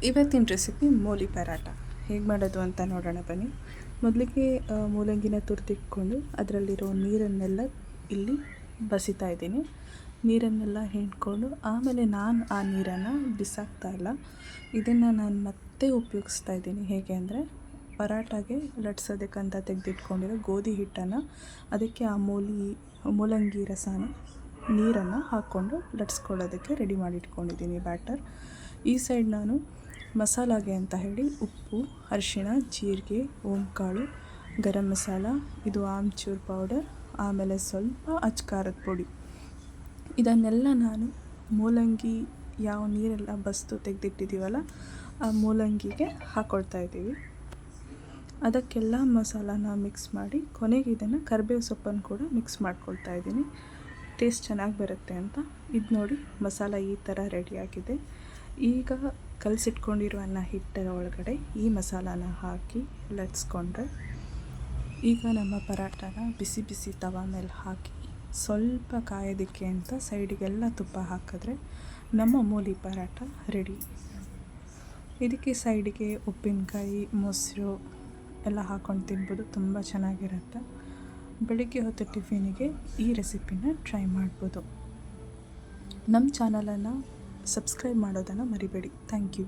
ಇವತ್ತಿನ ರೆಸಿಪಿ ಮೂಲಿ ಪರಾಟ ಹೇಗೆ ಮಾಡೋದು ಅಂತ ನೋಡೋಣ ಬನ್ನಿ. ಮೊದಲಿಗೆ ಮೂಲಂಗಿನ ತುರಿದಿಟ್ಕೊಂಡು ಅದರಲ್ಲಿರೋ ನೀರನ್ನೆಲ್ಲ ಇಲ್ಲಿ ಬಸಿತಾ ಇದ್ದೀನಿ. ನೀರನ್ನೆಲ್ಲ ಹಿಂಡ್ಕೊಂಡು ಆಮೇಲೆ ನಾನು ಆ ನೀರನ್ನು ಬಿಸಾಕ್ತಾ ಇಲ್ಲ, ಇದನ್ನು ನಾನು ಮತ್ತೆ ಉಪಯೋಗಿಸ್ತಾ ಇದ್ದೀನಿ. ಹೇಗೆ ಅಂದರೆ ಪರಾಟಾಗೆ ಲಟ್ಸೋದಕ್ಕಂತ ತೆಗೆದಿಟ್ಕೊಂಡಿರೋ ಗೋಧಿ ಹಿಟ್ಟನ್ನು ಅದಕ್ಕೆ ಆ ಮೂಲಂಗಿ ರಸನ ನೀರನ್ನು ಹಾಕ್ಕೊಂಡು ಲಟ್ಸ್ಕೊಳ್ಳೋದಕ್ಕೆ ರೆಡಿ ಮಾಡಿಟ್ಕೊಂಡಿದ್ದೀನಿ ಬ್ಯಾಟರ್. ಈ ಸೈಡ್ ನಾನು ಮಸಾಲಾಗೆ ಅಂತ ಹೇಳಿ ಉಪ್ಪು, ಅರಿಶಿಣ, ಜೀರಿಗೆ, ಓಂಕಾಳು, ಗರಂ ಮಸಾಲ, ಇದು ಆಮ್ಚೂರ್ ಪೌಡರ್, ಆಮೇಲೆ ಸ್ವಲ್ಪ ಅಚ್ಕಾರದ ಪುಡಿ, ಇದನ್ನೆಲ್ಲ ನಾನು ಮೂಲಂಗಿ ಯಾವ ನೀರೆಲ್ಲ ಬಸ್ತು ತೆಗೆದಿಟ್ಟಿದ್ದೀವಲ್ಲ ಆ ಮೂಲಂಗಿಗೆ ಹಾಕ್ಕೊಳ್ತಾ ಇದ್ದೀವಿ. ಅದಕ್ಕೆಲ್ಲ ಮಸಾಲಾನ ಮಿಕ್ಸ್ ಮಾಡಿ ಕೊನೆಗೆ ಇದನ್ನು ಕರಿಬೇವು ಸೊಪ್ಪನ್ನು ಕೂಡ ಮಿಕ್ಸ್ ಮಾಡ್ಕೊಳ್ತಾ ಇದ್ದೀನಿ, ಟೇಸ್ಟ್ ಚೆನ್ನಾಗಿ ಬರುತ್ತೆ ಅಂತ. ಇದು ನೋಡಿ ಮಸಾಲ ಈ ಥರ ರೆಡಿಯಾಗಿದೆ. ಈಗ ಕಲಸಿಟ್ಕೊಂಡಿರೋ ಹಿಟ್ಟರ ಒಳಗಡೆ ಈ ಮಸಾಲಾನ ಹಾಕಿ ಲಟ್ಸ್ಕೊಂಡ್ರೆ ಈಗ ನಮ್ಮ ಪರಾಟನ ಬಿಸಿ ಬಿಸಿ ತವಾ ಮೇಲೆ ಹಾಕಿ ಸ್ವಲ್ಪ ಕಾಯೋದಕ್ಕೆ ಅಂತ ಸೈಡಿಗೆಲ್ಲ ತುಪ್ಪ ಹಾಕಿದ್ರೆ ನಮ್ಮ ಮೂಲಿ ಪರಾಟ ರೆಡಿ. ಇದಕ್ಕೆ ಸೈಡಿಗೆ ಉಪ್ಪಿನಕಾಯಿ, ಮೊಸರು ಎಲ್ಲ ಹಾಕ್ಕೊಂಡು ತಿನ್ಬೋದು, ತುಂಬ ಚೆನ್ನಾಗಿರುತ್ತೆ. ಬೆಳಿಗ್ಗೆ ಹೊತ್ತು ಟಿಫಿನಿಗೆ ಈ ರೆಸಿಪಿನ ಟ್ರೈ ಮಾಡ್ಬೋದು. ನಮ್ಮ ಚಾನಲನ್ನು ಸಬ್ಸ್ಕ್ರೈಬ್ ಮಾಡೋದನ್ನು ಮರಿಬೇಡಿ. Thank you.